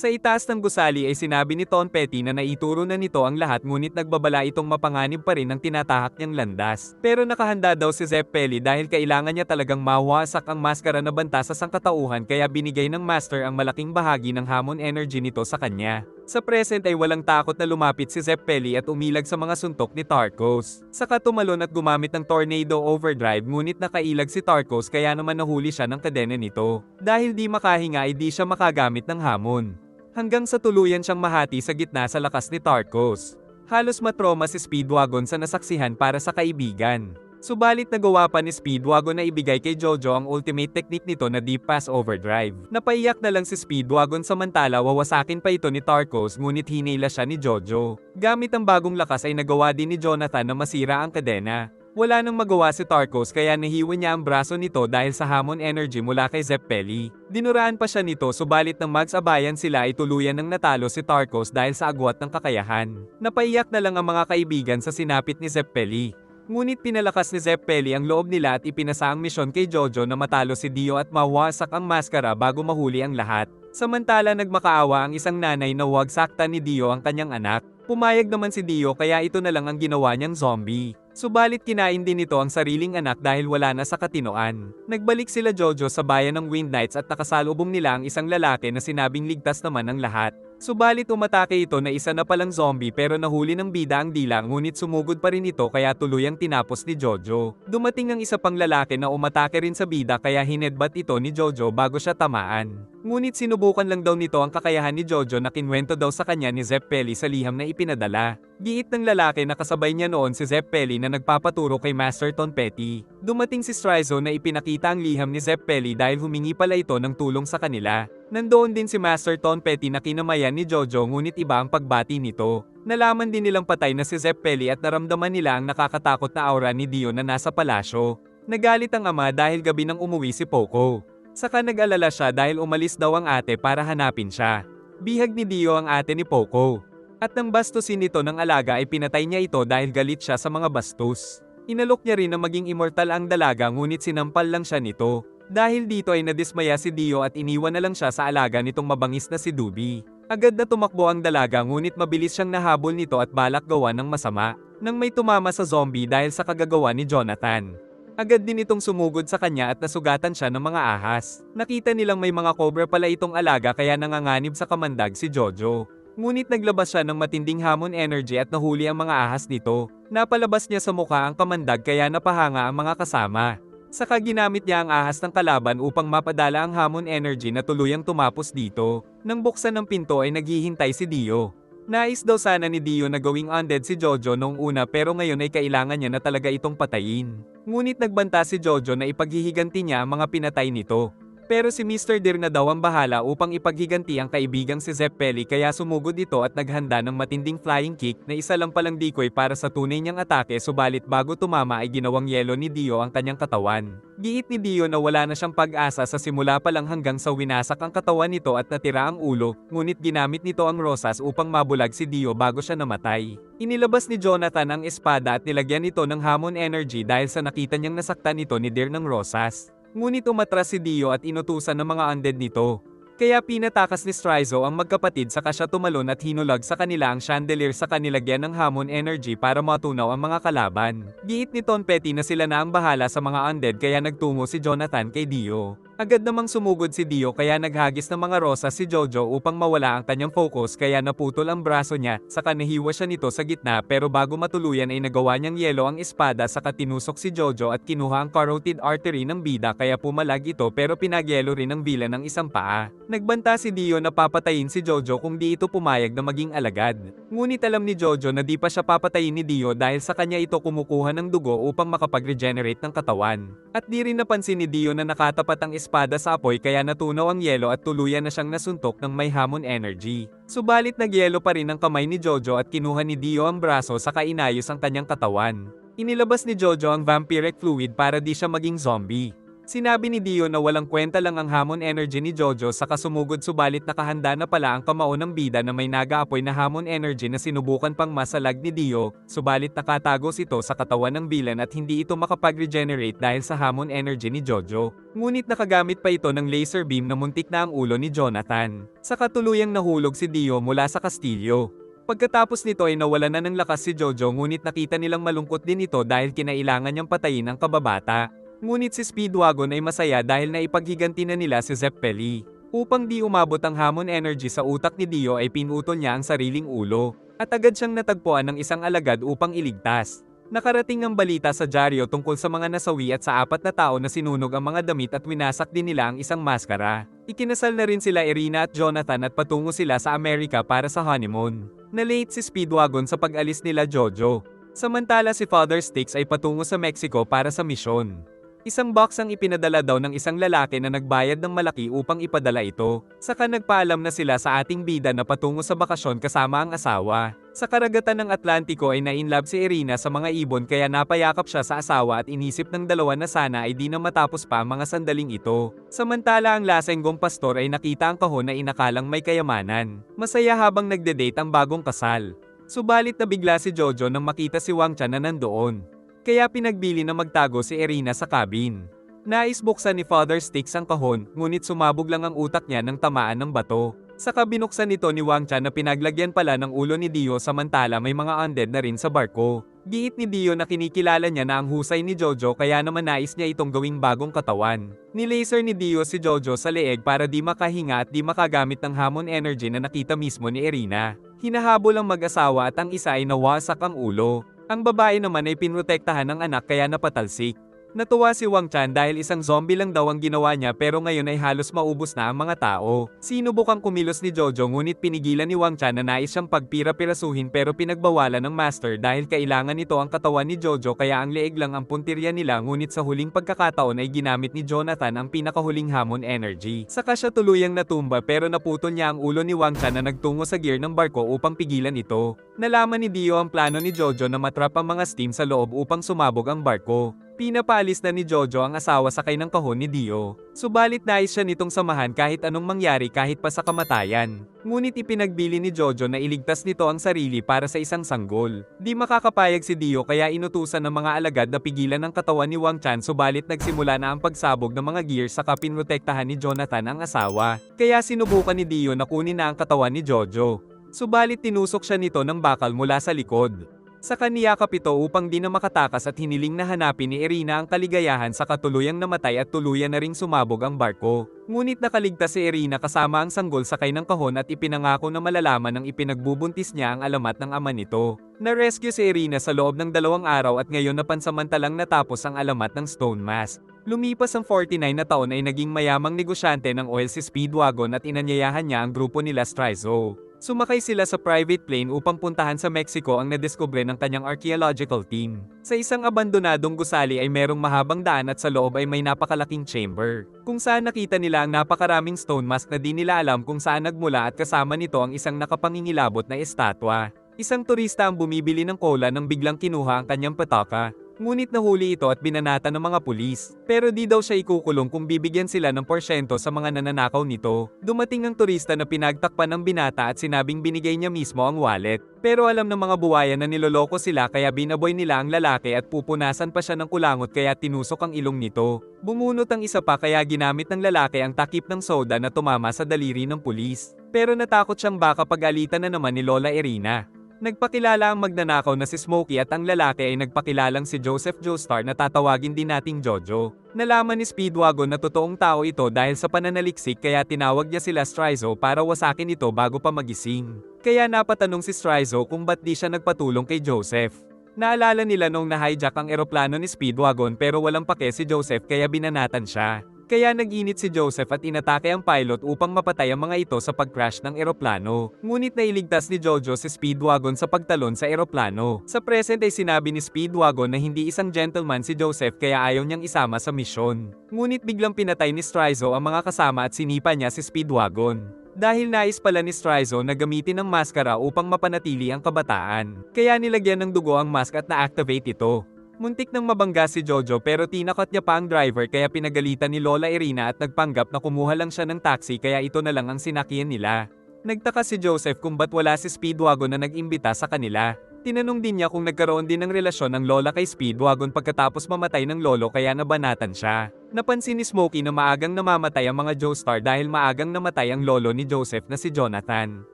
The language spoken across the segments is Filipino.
Sa itaas ng gusali ay sinabi ni Tom Petty na naituro na nito ang lahat ngunit nagbabala itong mapanganib pa rin ang tinatahak niyang landas. Pero nakahanda daw si Zeppeli dahil kailangan niya talagang mawasak ang maskara na banta sa sangkatauhan kaya binigay ng Master ang malaking bahagi ng hamon energy nito sa kanya. Sa present ay walang takot na lumapit si Zeppeli at umilag sa mga suntok ni Tarkos. Saka tumalon at gumamit ng Tornado Overdrive ngunit nakailag si Tarkos kaya naman nahuli siya ng kadena nito. Dahil di makahinga ay di siya makagamit ng hamon. Hanggang sa tuluyan siyang mahati sa gitna sa lakas ni Tarkos. Halos matroma si Speedwagon sa nasaksihan para sa kaibigan. Subalit nagawa pa ni Speedwagon na ibigay kay Jojo ang ultimate technique nito na Deep Pass Overdrive. Napaiyak na lang si Speedwagon samantala wawasakin pa ito ni Tarkos ngunit hinila siya ni Jojo. Gamit ang bagong lakas ay nagawa din ni Jonathan na masira ang kadena. Wala nang magawa si Tarkos kaya nahiwa niya ang braso nito dahil sa hamon energy mula kay Zeppeli. Dinuraan pa siya nito subalit nang magsabayan sila ay tuluyan ng natalo si Tarkos dahil sa agwat ng kakayahan. Napaiyak na lang ang mga kaibigan sa sinapit ni Zeppeli. Ngunit pinalakas ni Zeppeli ang loob nila at ipinasa ang misyon kay Jojo na matalo si Dio at mawasak ang maskara bago mahuli ang lahat. Samantala nagmakaawa ang isang nanay na huwag saktan ni Dio ang kanyang anak. Pumayag naman si Dio kaya ito na lang ang ginawa niyang zombie. Subalit kinain din nito ang sariling anak dahil wala na sa katinoan. Nagbalik sila Jojo sa bayan ng Wind Knights at nakasalubong nila ang isang lalaki na sinabing ligtas naman ang lahat. Subalit umatake ito na isa na palang zombie pero nahuli ng bida ang dila ngunit sumugod pa rin ito kaya tuluyang tinapos ni Jojo. Dumating ang isa pang lalaki na umatake rin sa bida kaya hinedbat ito ni Jojo bago siya tamaan. Ngunit sinubukan lang daw nito ang kakayahan ni Jojo na kinwento daw sa kanya ni Zeppeli sa liham na ipinadala. Giit ng lalaki na kasabay niya noon si Zeppeli na nagpapaturo kay Master Tom Petty. Dumating si Strizo na ipinakita ang liham ni Zeppeli dahil humingi pala ito ng tulong sa kanila. Nandoon din si Master Tom Petty na kinamayan ni Jojo ngunit iba ang pagbati nito. Nalaman din nilang patay na si Zeppeli at naramdaman nila ang nakakatakot na aura ni Dio na nasa palasyo. Nagalit ang ama dahil gabi nang umuwi si Poco. Saka nag-alala siya dahil umalis daw ang ate para hanapin siya. Bihag ni Dio ang ate ni Poco. At nang bastusin nito ng alaga ay pinatay niya ito dahil galit siya sa mga bastos. Inalok niya rin na maging immortal ang dalaga ngunit sinampal lang siya nito. Dahil dito ay nadismaya si Dio at iniwan na lang siya sa alaga nitong mabangis na si Dubi. Agad na tumakbo ang dalaga ngunit mabilis siyang nahabol nito at balak gawa ng masama. Nang may tumama sa zombie dahil sa kagagawa ni Jonathan. Agad din itong sumugod sa kanya at nasugatan siya ng mga ahas. Nakita nilang may mga cobra pala itong alaga kaya nanganganib sa kamandag si Jojo. Ngunit naglabas siya ng matinding hamon energy at nahuli ang mga ahas nito. Napalabas niya sa mukha ang kamandag kaya napahanga ang mga kasama. Saka ginamit niya ang ahas ng kalaban upang mapadala ang hamon energy na tuluyang tumapos dito. Nang buksan ng pinto ay naghihintay si Dio. Nais daw sana ni Dio na gawing undead si Jojo noong una pero ngayon ay kailangan niya na talaga itong patayin. Ngunit nagbanta si Jojo na ipaghihiganti niya ang mga pinatay nito. Pero si Mr. Deer na daw ang bahala upang ipaghiganti ang kaibigang si Zeppeli kaya sumugod ito at naghanda ng matinding flying kick na isa lang palang decoy para sa tunay niyang atake subalit bago tumama ay ginawang yelo ni Dio ang kanyang katawan. Giit ni Dio na wala na siyang pag-asa sa simula pa lang hanggang sa winasak ang katawan nito at natira ang ulo, ngunit ginamit nito ang rosas upang mabulag si Dio bago siya namatay. Inilabas ni Jonathan ang espada at nilagyan ito ng hamon energy dahil sa nakita niyang nasaktan ito ni Deer ng rosas. Ngunit umatras si Dio at inutusan ng mga undead nito. Kaya pinatakas ni Strizo ang magkapatid saka siya tumalon at hinulag sa kanila ang chandelier sa kanilagyan ng hamon energy para matunaw ang mga kalaban. Giit ni Tom Petty na sila na ang bahala sa mga undead kaya nagtungo si Jonathan kay Dio. Agad namang sumugod si Dio kaya naghagis ng mga rosas si Jojo upang mawala ang kanyang focus kaya naputol ang braso niya saka nahiwa siya nito sa gitna pero bago matuluyan ay nagawa niyang yelo ang espada saka tinusok si Jojo at kinuha ang carotid artery ng bida kaya pumalag ito pero pinagyelo rin ng villain ng isang paa. Nagbanta si Dio na papatayin si Jojo kung di ito pumayag na maging alagad. Ngunit alam ni Jojo na di pa siya papatayin ni Dio dahil sa kanya ito kumukuha ng dugo upang makapag-regenerate ng katawan. At di rin napansin ni Dio na nakatapat ang espada sa apoy kaya natunaw ang yelo at tuluyan na siyang nasuntok ng may hamon energy. Subalit nagyelo pa rin ang kamay ni Jojo at kinuha ni Dio ang braso saka inayos ang kanyang katawan. Inilabas ni Jojo ang vampiric fluid para di siya maging zombie. Sinabi ni Dio na walang kwenta lang ang hamon energy ni Jojo sa kasumugod subalit nakahanda na pala ang kamao ng bida na may nag-aapoy na hamon energy na sinubukan pang masalag ni Dio, subalit nakatagos ito sa katawan ng villain at hindi ito makapag-regenerate dahil sa hamon energy ni Jojo. Ngunit nakagamit pa ito ng laser beam na muntik na ang ulo ni Jonathan. Sa katuluyang nahulog si Dio mula sa kastilyo. Pagkatapos nito ay nawalan na ng lakas si Jojo ngunit nakita nilang malungkot din ito dahil kinailangan niyang patayin ang kababata. Ngunit si Speedwagon ay masaya dahil naipaghiganti na nila si Zeppeli. Upang di umabot ang hamon energy sa utak ni Dio ay pinutol niya ang sariling ulo. At agad siyang natagpuan ng isang alagad upang iligtas. Nakarating ang balita sa dyaryo tungkol sa mga nasawi at sa 4 na tao na sinunog ang mga damit at winasak din nila ang isang maskara. Ikinasal na rin sila Irina at Jonathan at patungo sila sa Amerika para sa honeymoon. Na-late si Speedwagon sa pag-alis nila Jojo. Samantala si Father Sticks ay patungo sa Mexico para sa misyon. Isang box ang ipinadala daw ng isang lalaki na nagbayad ng malaki upang ipadala ito. Saka nagpaalam na sila sa ating bida na patungo sa bakasyon kasama ang asawa. Sa karagatan ng Atlantiko ay na-inlove si Irina sa mga ibon kaya napayakap siya sa asawa at inisip ng dalawa na sana ay di na matapos pa ang mga sandaling ito. Samantala ang lasenggong pastor ay nakita ang kahon na inakalang may kayamanan. Masaya habang nagde-date ang bagong kasal. Subalit nabigla si Jojo nang makita si Wang Chan na nandoon. Kaya pinagbili na magtago si Irina sa cabin. Nais buksan ni Father Sticks ang kahon, ngunit sumabog lang ang utak niya ng tamaan ng bato. Saka binuksan nito ni Wang Chan na pinaglagyan pala ng ulo ni Dio samantala may mga undead na rin sa barko. Giit ni Dio na kinikilala niya na ang husay ni Jojo kaya naman nais niya itong gawing bagong katawan. Nilaser ni Dio si Jojo sa leeg para di makahinga at di makagamit ng hamon energy na nakita mismo ni Irina. Hinahabol ang mag-asawa at ang isa ay nawasak ang ulo. Ang babae naman ay pinrotektahan ng anak kaya napatalsik. Natuwa si Wang Chan dahil isang zombie lang daw ang ginawa niya pero ngayon ay halos maubos na ang mga tao. Sinubukang kumilos ni Jojo ngunit pinigilan ni Wang Chan na nais siyang pagpira-pirasuhin pero pinagbawalan ng master dahil kailangan nito ang katawan ni Jojo kaya ang leeg lang ang puntirya nila ngunit sa huling pagkakataon ay ginamit ni Jonathan ang pinakahuling hamon energy. Saka siya tuluyang natumba pero naputol niya ang ulo ni Wang Chan na nagtungo sa gear ng barko upang pigilan ito. Nalaman ni Dio ang plano ni Jojo na matrap ang mga steam sa loob upang sumabog ang barko. Pinapaalis na ni Jojo ang asawa sakay ng kahon ni Dio. Subalit nais siya nitong samahan kahit anong mangyari kahit pa sa kamatayan. Ngunit ipinagbili ni Jojo na iligtas nito ang sarili para sa isang sanggol. Di makakapayag si Dio kaya inutusan ng mga alagad na pigilan ang katawan ni Wang Chan subalit nagsimula na ang pagsabog ng mga gears saka pinrotektahan ni Jonathan ang asawa. Kaya sinubukan ni Dio na kunin na ang katawan ni Jojo. Subalit tinusok siya nito ng bakal mula sa likod. Sa kaniyakap ito upang di na makatakas at hiniling na hanapin ni Irina ang kaligayahan sa katuluyang namatay at tuluyan na ring sumabog ang barko. Ngunit nakaligtas si Irina kasama ang sanggol sakay ng kahon at ipinangako na malalaman ng ipinagbubuntis niya ang alamat ng ama nito. Na-rescue si Irina sa loob ng 2 araw at ngayon napansamantalang natapos ang alamat ng Stone Mask. Lumipas ang 49 na taon ay naging mayamang negosyante ng oil si Speedwagon at inanyayahan niya ang grupo nila Strizo. Sumakay sila sa private plane upang puntahan sa Mexico ang nadiskubre ng kanyang archaeological team. Sa isang abandonadong gusali ay merong mahabang daan at sa loob ay may napakalaking chamber, kung saan nakita nila ang napakaraming stone mask na di nila alam kung saan nagmula at kasama nito ang isang nakapangingilabot na estatwa. Isang turista ang bumibili ng cola nang biglang kinuha ang kanyang pataka. Ngunit nahuli ito at binanata ng mga pulis. Pero di daw siya ikukulong kung bibigyan sila ng porsyento sa mga nananakaw nito. Dumating ang turista na pinagtakpan ng binata at sinabing binigay niya mismo ang wallet. Pero alam ng mga buwaya na niloloko sila kaya binaboy nila ang lalaki at pupunasan pa siya ng kulangot kaya tinusok ang ilong nito. Bumunot ang isa pa kaya ginamit ng lalaki ang takip ng soda na tumama sa daliri ng pulis. Pero natakot siyang baka pag-alitan na naman ni Lola Irina. Nagpakilala ang magnanakaw na si Smokey at ang lalaki ay nagpakilalang si Joseph Joestar na tatawagin din nating Jojo. Nalaman ni Speedwagon na totoong tao ito dahil sa pananaliksik kaya tinawag niya sila Strizo para wasakin ito bago pa magising. Kaya napatanong si Strizo kung ba't di siya nagpatulong kay Joseph. Naalala nila nung na-hijack ang eroplano ni Speedwagon pero walang pake si Joseph kaya binanatan siya. Kaya nag-init si Joseph at inatake ang pilot upang mapatay ang mga ito sa pag-crash ng eroplano. Ngunit nailigtas ni Jojo si Speedwagon sa pagtalon sa eroplano. Sa present ay sinabi ni Speedwagon na hindi isang gentleman si Joseph kaya ayaw niyang isama sa misyon. Ngunit biglang pinatay ni Strizo ang mga kasama at sinipa niya si Speedwagon. Dahil nais pala ni Strizo na gamitin ang maskara upang mapanatili ang kabataan. Kaya nilagyan ng dugo ang mask at na-activate ito. Muntik nang mabangga si Jojo pero tinakot niya pa ang driver kaya pinagalitan ni Lola Irina at nagpanggap na kumuha lang siya ng taxi kaya ito na lang ang sinakyan nila. Nagtaka si Joseph kung ba't wala si Speedwagon na nag-imbita sa kanila. Tinanong din niya kung nagkaroon din ng relasyon ng lola kay Speedwagon pagkatapos mamatay ng lolo kaya nabanatan siya. Napansin ni Smokey na maagang namamatay ang mga Joestar dahil maagang namatay ang lolo ni Joseph na si Jonathan.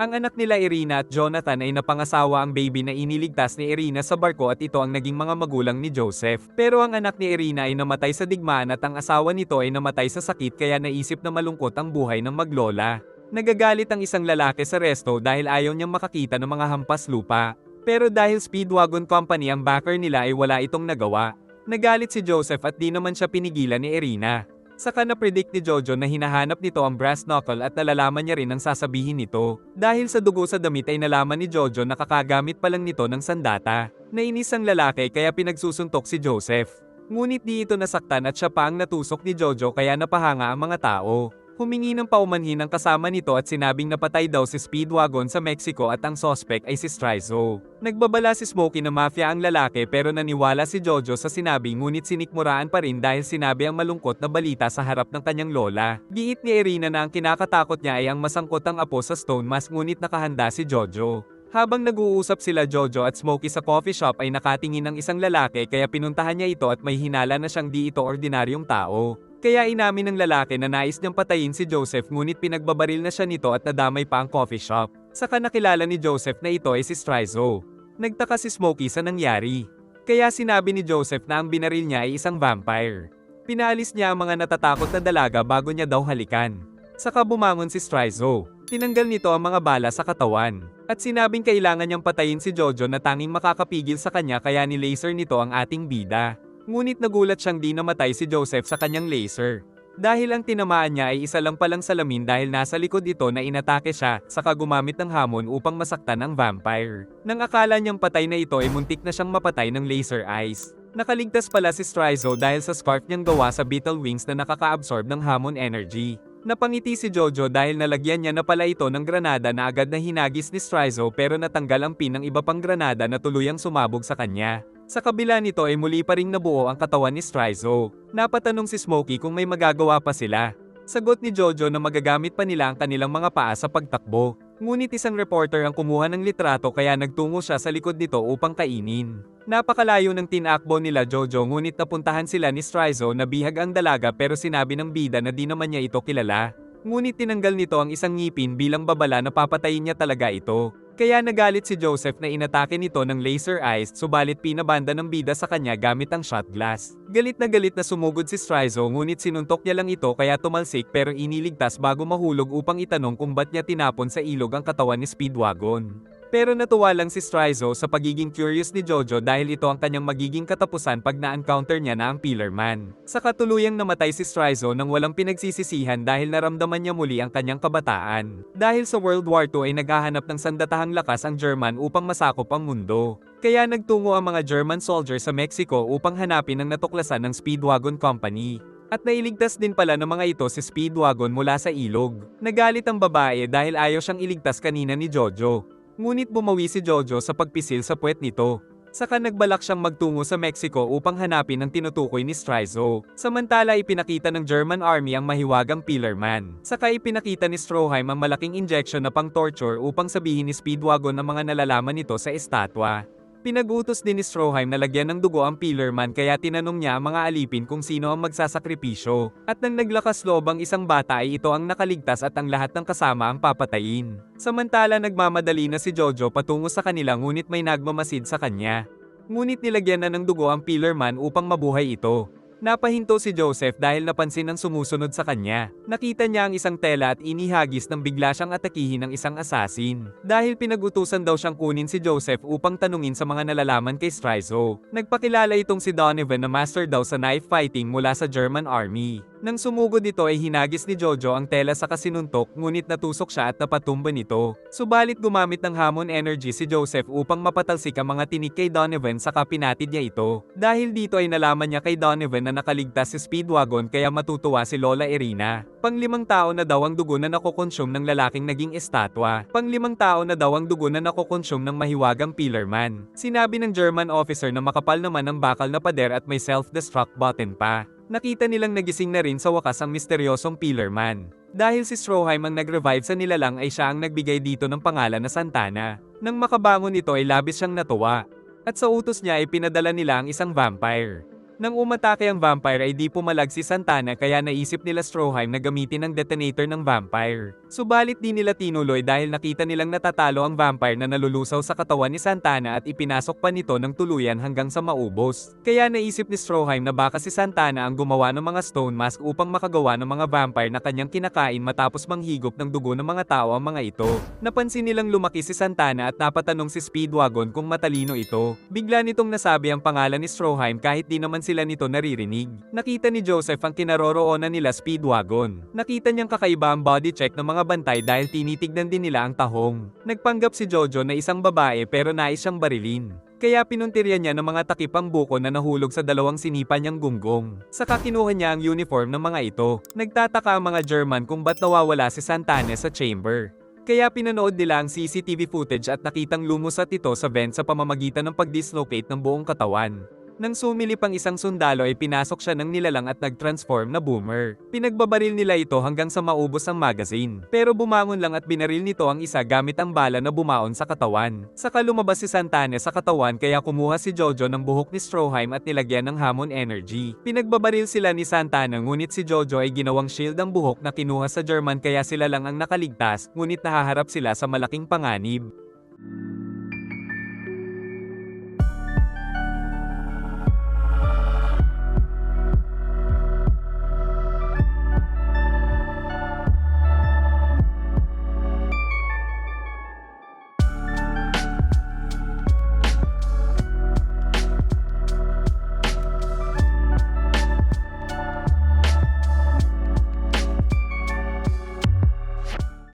Ang anak nila Irina at Jonathan ay napangasawa ang baby na iniligtas ni Irina sa barko at ito ang naging mga magulang ni Joseph. Pero ang anak ni Irina ay namatay sa digmaan at ang asawa nito ay namatay sa sakit kaya naisip na malungkot ang buhay ng maglola. Nagagalit ang isang lalaki sa resto dahil ayaw niyang makakita ng mga hampas lupa. Pero dahil Speedwagon Company ang backer nila ay wala itong nagawa. Nagalit si Joseph at di naman siya pinigilan ni Irina. Saka na-predict ni Jojo na hinahanap nito ang brass knuckle at nalalaman niya rin ang sasabihin nito. Dahil sa dugo sa damit ay nalaman ni Jojo na kakagamit pa lang nito ng sandata. Nainis ang lalaki kaya pinagsusuntok si Joseph. Ngunit di ito nasaktan at siya pa ang natusok ni Jojo kaya napahanga ang mga tao. Humingi ng paumanhin ang kasama nito at sinabing napatay daw si Speedwagon sa Mexico at ang suspect ay si Strizo. Nagbabala si Smokey na mafia ang lalaki pero naniwala si Jojo sa sinabi ngunit sinikmuraan pa rin dahil sinabi ang malungkot na balita sa harap ng kanyang lola. Giit ni Irina na ang kinakatakot niya ay ang masangkot ang apo sa stone mask ngunit nakahanda si Jojo. Habang nag-uusap sila Jojo at Smokey sa coffee shop ay nakatingin ang isang lalaki kaya pinuntahan niya ito at may hinala na siyang di ito ordinaryong tao. Kaya inamin ng lalaki na nais niyang patayin si Joseph ngunit pinagbabaril na siya nito at nadamay pa ang coffee shop. Saka nakilala ni Joseph na ito ay si Strizo. Nagtaka si Smokey sa nangyari. Kaya sinabi ni Joseph na ang binaril niya ay isang vampire. Pinaalis niya ang mga natatakot na dalaga bago niya daw halikan. Saka bumangon si Strizo. Tinanggal nito ang mga bala sa katawan. At sinabing kailangan niyang patayin si Jojo na tanging makakapigil sa kanya kaya ni-laser nito ang ating bida. Ngunit nagulat siyang di namatay si Joseph sa kanyang laser. Dahil ang tinamaan niya ay isa lang palang salamin dahil nasa likod ito na inatake siya, saka gumamit ng hamon upang masaktan ang vampire. Nang akala niyang patay na ito ay muntik na siyang mapatay ng laser eyes. Nakaligtas pala si Strizo dahil sa scarf niyang gawa sa beetle wings na nakaka-absorb ng hamon energy. Napangiti si Jojo dahil nalagyan niya na pala ito ng granada na agad na hinagis ni Strizo pero natanggal ang pin ng iba pang granada na tuluyang sumabog sa kanya. Sa kabila nito ay muli pa ring nabuo ang katawan ni Strizo. Napatanong si Smokey kung may magagawa pa sila. Sagot ni Jojo na magagamit pa nila ang kanilang mga paa sa pagtakbo. Ngunit isang reporter ang kumuha ng litrato kaya nagtungo siya sa likod nito upang kainin. Napakalayo ng tinakbo nila Jojo ngunit napuntahan sila ni Strizo na bihag ang dalaga pero sinabi ng bida na di naman niya ito kilala. Ngunit tinanggal nito ang isang ngipin bilang babala na papatayin niya talaga ito. Kaya nagalit si Joseph na inatake nito ng laser eyes subalit pinabanda ng bida sa kanya gamit ang shot glass. Galit na sumugod si Strizo ngunit sinuntok niya lang ito kaya tumalsik pero iniligtas bago mahulog upang itanong kung ba't niya tinapon sa ilog ang katawan ni Speedwagon. Pero natuwa lang si Strizo sa pagiging curious ni Jojo dahil ito ang kanyang magiging katapusan pag na-encounter niya na ang Pillar Man. Sa katuluyang namatay si Strizo nang walang pinagsisisihan dahil naramdaman niya muli ang kanyang kabataan. Dahil sa World War II ay naghahanap ng sandatahang lakas ang German upang masakop ang mundo. Kaya nagtungo ang mga German soldiers sa Mexico upang hanapin ang natuklasan ng Speedwagon Company. At nailigtas din pala ng mga ito si Speedwagon mula sa ilog. Nagalit ang babae dahil ayaw siyang iligtas kanina ni Jojo. Ngunit bumawi si Jojo sa pagpisil sa puwet nito. Saka nagbalak siyang magtungo sa Mexico upang hanapin ang tinutukoy ni Strizo. Samantala ipinakita ng German Army ang mahiwagang Pillar Man. Saka ipinakita ni Stroheim ang malaking injection na pang-torture upang sabihin ni Speedwagon ang mga nalalaman nito sa estatwa. Pinag-utos din ni Stroheim na lagyan ng dugo ang Pillar Man kaya tinanong niya ang mga alipin kung sino ang magsasakripisyo. At nang naglakas loob ang isang bata ay ito ang nakaligtas at ang lahat ng kasama ang papatayin. Samantala nagmamadali na si Jojo patungo sa kanila ngunit may nagmamasid sa kanya. Ngunit nilagyan na ng dugo ang Pillar Man upang mabuhay ito. Napahinto si Joseph dahil napansin ang sumusunod sa kanya. Nakita niya ang isang tela at inihagis nang bigla siyang atakihin ng isang asasin. Dahil pinag-utusan daw siyang kunin si Joseph upang tanungin sa mga nalalaman kay Strizo. Nagpakilala itong si Donovan na master daw sa knife fighting mula sa German Army. Nang sumugod ito ay hinagis ni Jojo ang tela sa kasinuntok ngunit natusok siya at napatumba nito. Subalit gumamit ng hamon energy si Joseph upang mapatalsik ang mga tinik kay Donovan saka pinatid niya ito. Dahil dito ay nalaman niya kay Donovan na nakaligtas si Speedwagon kaya matutuwa si Lola Irina. Panglimang tao na daw ang dugo na nakokonsume ng lalaking naging estatwa. Panglimang tao na daw ang dugo na nakokonsume ng mahiwagang Pillar Man. Sinabi ng German officer na makapal naman ang bakal na pader at may self-destruct button pa. Nakita nilang nagising na rin sa wakas ang misteryosong Pillar Man. Dahil si Stroheim ang nag-revive sa nilalang ay siya ang nagbigay dito ng pangalan na Santana. Nang makabangon ito ay labis siyang natuwa. At sa utos niya ay pinadala nila ang isang vampire. Nang umatake ang vampire ay di pumalag si Santana kaya naisip nila Stroheim na gamitin ang detonator ng vampire. Subalit di nila tinuloy dahil nakita nilang natatalo ang vampire na nalulusaw sa katawan ni Santana at ipinasok pa nito ng tuluyan hanggang sa maubos. Kaya naisip ni Stroheim na baka si Santana ang gumawa ng mga stone mask upang makagawa ng mga vampire na kanyang kinakain matapos manghigop ng dugo ng mga tao ang mga ito. Napansin nilang lumaki si Santana at napatanong si Speedwagon kung matalino ito. Bigla nitong nasabi ang pangalan ni Stroheim kahit di naman sila nito naririnig. Nakita ni Joseph ang kinaroroonan nila Speedwagon. Nakita niyang kakaiba ang body check ng mga bantay dahil tinitignan din nila ang tahong. Nagpanggap si Jojo na isang babae pero nais siyang barilin. Kaya pinuntirya niya ng mga takip ang buko na nahulog sa dalawang sinipa niyang gunggong. Saka kinuha niya ang uniform ng mga ito. Nagtataka ang mga German kung ba't nawawala si Santana sa chamber. Kaya pinanood nila ang CCTV footage at nakitang lumusat ito sa vent sa pamamagitan ng pag-dislocate ng buong katawan. Nang sumilip ang isang sundalo ay pinasok siya ng nilalang at nag-transform na boomer. Pinagbabaril nila ito hanggang sa maubos ang magazine. Pero bumangon lang at binaril nito ang isa gamit ang bala na bumaon sa katawan. Saka lumabas si Santana sa katawan kaya kumuha si Jojo ng buhok ni Stroheim at nilagyan ng hamon energy. Pinagbabaril sila ni Santana ngunit si Jojo ay ginawang shield ang buhok na kinuha sa German kaya sila lang ang nakaligtas ngunit nahaharap sila sa malaking panganib.